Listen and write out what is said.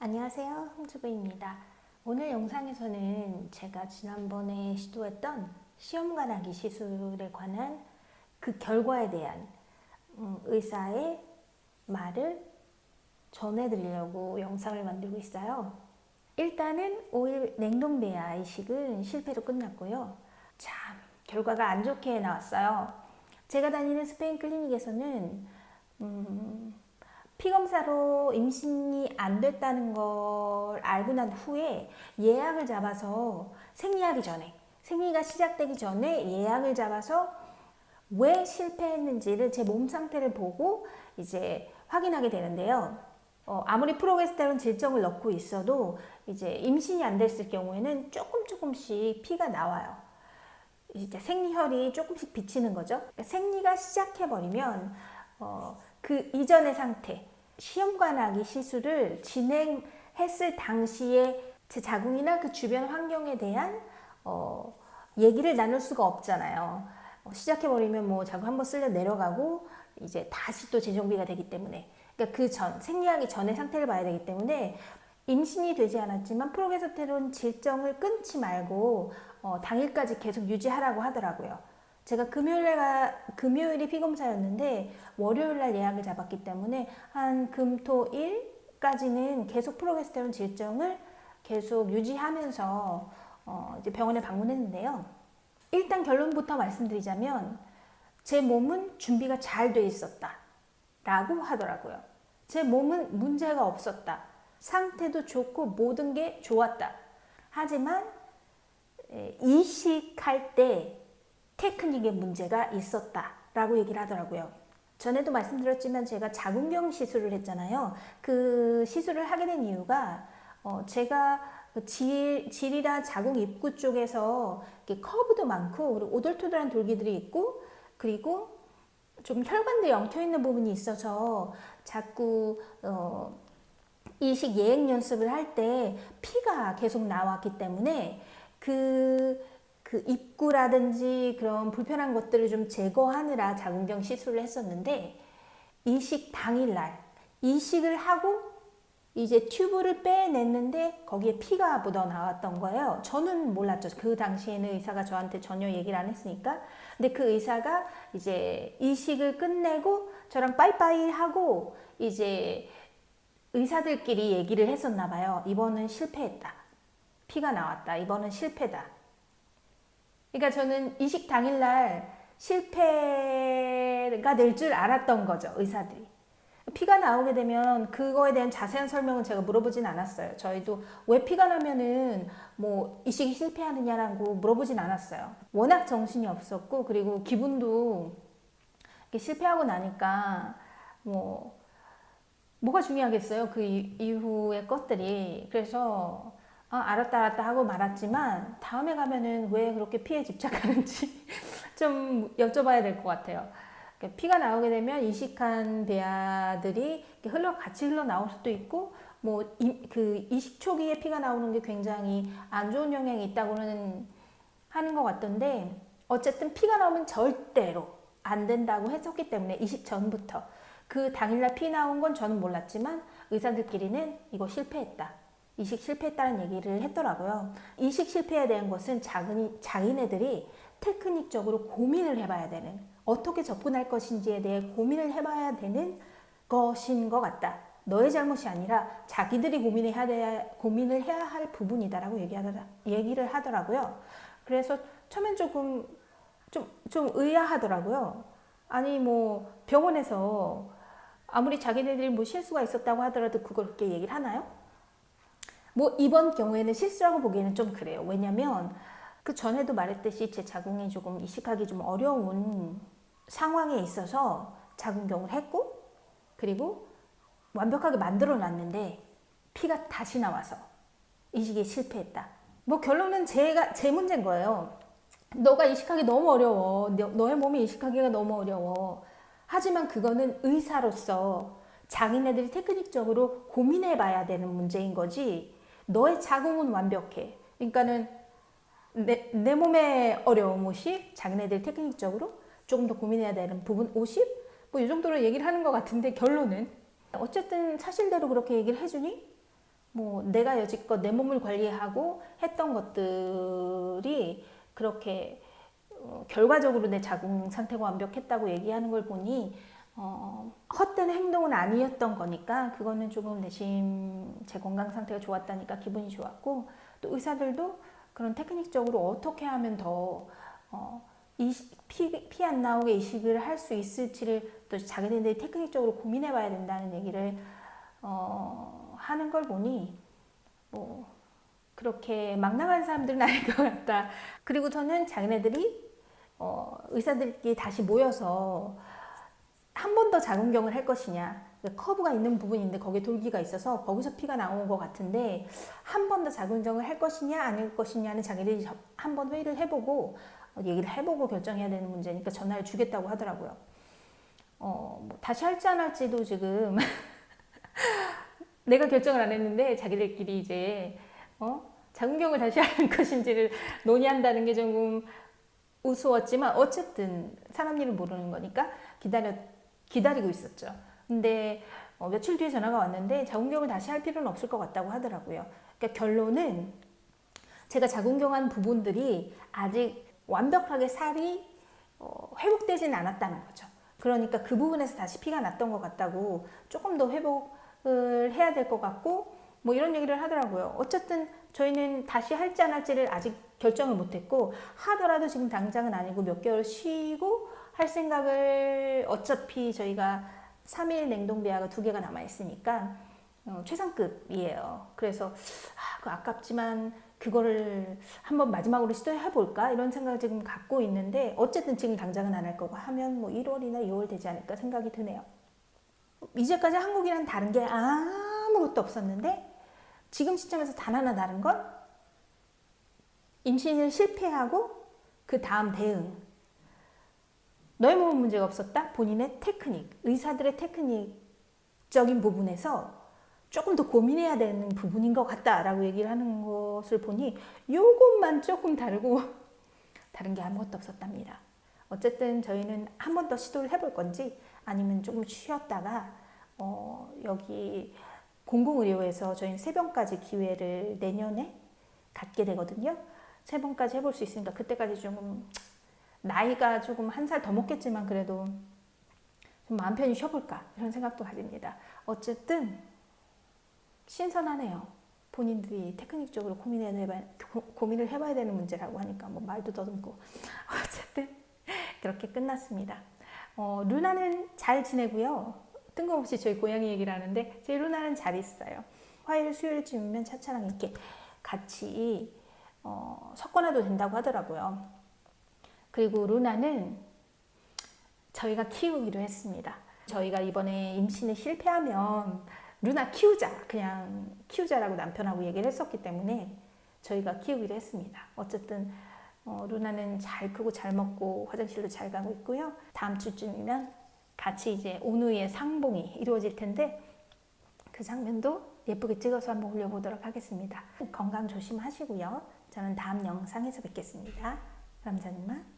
안녕하세요, 홍주부입니다. 오늘 영상에서는 제가 지난번에 시도했던 시험관하기 시술에 관한 그 결과에 대한 의사의 말을 전해드리려고 영상을 만들고 있어요. 일단은 5일 냉동 배아 이식은 실패로 끝났고요. 참 결과가 안 좋게 나왔어요. 제가 다니는 스페인 클리닉에서는 피검사로 임신이 안 됐다는 걸 알고 난 후에 예약을 잡아서 생리가 시작되기 전에 예약을 잡아서 왜 실패했는지를 제 몸 상태를 보고 이제 확인하게 되는데요. 아무리 프로게스테론 질정을 넣고 있어도 이제 임신이 안 됐을 경우에는 조금씩 피가 나와요. 이제 생리혈이 조금씩 비치는 거죠. 그러니까 생리가 시작해버리면 그 이전의 상태, 시험관하기 시술을 진행했을 당시에 제 자궁이나 그 주변 환경에 대한 얘기를 나눌 수가 없잖아요. 시작해버리면 뭐 자궁 한번 쓸려 내려가고 이제 다시 또 재정비가 되기 때문에, 그러니까 그 전, 생리하기 전의 상태를 봐야 되기 때문에 임신이 되지 않았지만 프로게스테론 질정을 끊지 말고 당일까지 계속 유지하라고 하더라고요. 제가 금요일이 피검사였는데 월요일날 예약을 잡았기 때문에 한 금토일까지는 계속 프로게스테론 질정을 계속 유지하면서 이제 병원에 방문했는데요. 일단 결론부터 말씀드리자면 제 몸은 준비가 잘 돼 있었다 라고 하더라고요. 제 몸은 문제가 없었다. 상태도 좋고 모든 게 좋았다. 하지만 이식할 때 테크닉에 문제가 있었다라고 얘기를 하더라고요. 전에도 말씀드렸지만 제가 자궁경 시술을 했잖아요. 그 시술을 하게 된 이유가 제가 질이나 자궁 입구 쪽에서 커브도 많고 그리고 오돌토돌한 돌기들이 있고 그리고 좀 혈관도 엉켜 있는 부분이 있어서 자꾸 이식 예행 연습을 할 때 피가 계속 나왔기 때문에 그 입구라든지 그런 불편한 것들을 좀 제거하느라 자궁경 시술을 했었는데 이식 당일날 이식을 하고 이제 튜브를 빼냈는데 거기에 피가 묻어 나왔던 거예요. 저는 몰랐죠. 그 당시에는 의사가 저한테 전혀 얘기를 안 했으니까. 근데 그 의사가 이제 이식을 끝내고 저랑 빠이빠이 하고 이제 의사들끼리 얘기를 했었나 봐요. 이번은 실패했다. 피가 나왔다. 이번은 실패다. 그러니까 저는 이식 당일날 실패가 될 줄 알았던 거죠, 의사들이. 피가 나오게 되면 그거에 대한 자세한 설명은 제가 물어보진 않았어요. 저희도 왜 피가 나면은 뭐 이식이 실패하느냐라고 물어보진 않았어요. 워낙 정신이 없었고 그리고 기분도 실패하고 나니까 뭐가 중요하겠어요, 그 이후의 것들이. 그래서 알았다 하고 말았지만 다음에 가면은 왜 그렇게 피에 집착하는지 좀 여쭤봐야 될 것 같아요. 피가 나오게 되면 이식한 배아들이 같이 흘러 나올 수도 있고 그 이식 초기에 피가 나오는 게 굉장히 안 좋은 영향이 있다고는 하는 것 같던데 어쨌든 피가 나오면 절대로 안 된다고 했었기 때문에 이식 전부터 그 당일날 피 나온 건 저는 몰랐지만 의사들끼리는 이거 실패했다. 이식 실패했다는 얘기를 했더라고요. 이식 실패에 대한 것은 자기네들이 테크닉적으로 고민을 해봐야 되는, 어떻게 접근할 것인지에 대해 고민을 해봐야 되는 것인 것 같다. 너의 잘못이 아니라 자기들이 고민을 해야 할 부분이다라고 얘기를 하더라고요. 그래서 처음엔 좀 의아하더라고요. 아니 뭐 병원에서 아무리 자기네들이 뭐 실수가 있었다고 하더라도 그걸 그렇게 얘기를 하나요? 뭐 이번 경우에는 실수라고 보기에는 좀 그래요. 왜냐면 그 전에도 말했듯이 제 자궁이 조금 이식하기 좀 어려운 상황에 있어서 자궁경을 했고 그리고 완벽하게 만들어 놨는데 피가 다시 나와서 이식에 실패했다. 뭐 결론은 제 문제인 거예요. 너가 이식하기 너무 어려워. 너의 몸이 이식하기가 너무 어려워. 하지만 그거는 의사로서 자기네들이 테크닉적으로 고민해 봐야 되는 문제인 거지 너의 자궁은 완벽해. 그러니까는 내 몸의 어려움 50, 자기네들 테크닉적으로 조금 더 고민해야 되는 부분 50? 뭐 이 정도로 얘기를 하는 것 같은데 결론은 어쨌든 사실대로 그렇게 얘기를 해주니 뭐 내가 여지껏 내 몸을 관리하고 했던 것들이 그렇게 결과적으로 내 자궁 상태가 완벽했다고 얘기하는 걸 보니 헛된 행동은 아니었던 거니까 그거는 조금 내심 제 건강 상태가 좋았다니까 기분이 좋았고, 또 의사들도 그런 테크닉적으로 어떻게 하면 더 피 안 나오게 이식을 할 수 있을지를 또 자기네들이 테크닉적으로 고민해 봐야 된다는 얘기를 하는 걸 보니 뭐 그렇게 막 나간 사람들은 아닐 것 같다. 그리고 저는 자기네들이 의사들끼리 다시 모여서 한 번 더 자궁경을 할 것이냐, 커브가 있는 부분인데 거기에 돌기가 있어서 거기서 피가 나온 것 같은데 한 번 더 자궁경을 할 것이냐 아닐 것이냐는 자기들이 한 번 회의를 해보고 얘기를 해보고 결정해야 되는 문제니까 전화를 주겠다고 하더라고요. 뭐 다시 할지 안 할지도 지금 내가 결정을 안 했는데 자기들끼리 이제 자궁경을 다시 하는 것인지를 논의한다는 게 조금 우스웠지만 어쨌든 사람 일을 모르는 거니까 기다리고 있었죠. 근데 며칠 뒤에 전화가 왔는데 자궁경을 다시 할 필요는 없을 것 같다고 하더라고요. 그러니까 결론은 제가 자궁경한 부분들이 아직 완벽하게 살이 회복되지는 않았다는 거죠. 그러니까 그 부분에서 다시 피가 났던 것 같다고, 조금 더 회복을 해야 될 것 같고 뭐 이런 얘기를 하더라고요. 어쨌든 저희는 다시 할지 안 할지를 아직 결정을 못했고, 하더라도 지금 당장은 아니고 몇 개월 쉬고 할 생각을, 어차피 저희가 3일 냉동비아가 2개가 남아있으니까 최상급이에요. 그래서 아깝지만 그거를 한번 마지막으로 시도해볼까 이런 생각을 지금 갖고 있는데, 어쨌든 지금 당장은 안 할 거고 하면 뭐 1월이나 2월 되지 않을까 생각이 드네요. 이제까지 한국이랑 다른 게 아무것도 없었는데 지금 시점에서 단 하나 다른 건 임신을 실패하고 그 다음 대응. 너의 몸은 문제가 없었다? 본인의 테크닉, 의사들의 테크닉적인 부분에서 조금 더 고민해야 되는 부분인 것 같다라고 얘기를 하는 것을 보니 요것만 조금 다르고 다른 게 아무것도 없었답니다. 어쨌든 저희는 한 번 더 시도를 해볼 건지 아니면 조금 쉬었다가 여기 공공의료에서 저희는 3번까지 기회를 내년에 갖게 되거든요. 3번까지 해볼 수 있으니까 그때까지 조금 나이가 조금 1살 더 먹겠지만 그래도 좀 마음 편히 쉬어볼까 이런 생각도 가집니다. 어쨌든 신선하네요. 본인들이 테크닉적으로 고민을 해봐야 되는 문제라고 하니까 뭐 말도 더듬고 어쨌든 그렇게 끝났습니다. 루나는 잘 지내고요. 뜬금없이 저희 고양이 얘기를 하는데 제 루나는 잘 있어요. 화요일 수요일쯤이면 차차랑 이렇게 같이 섞어놔도 된다고 하더라고요. 그리고 루나는 저희가 키우기로 했습니다. 저희가 이번에 임신에 실패하면 루나 키우자, 그냥 키우자라고 남편하고 얘기를 했었기 때문에 저희가 키우기로 했습니다. 어쨌든 루나는 잘 크고 잘 먹고 화장실도 잘 가고 있고요. 다음 주쯤이면 같이 이제 온우이의 상봉이 이루어질 텐데 그 장면도 예쁘게 찍어서 한번 올려보도록 하겠습니다. 건강 조심하시고요. 저는 다음 영상에서 뵙겠습니다. 감사합니다.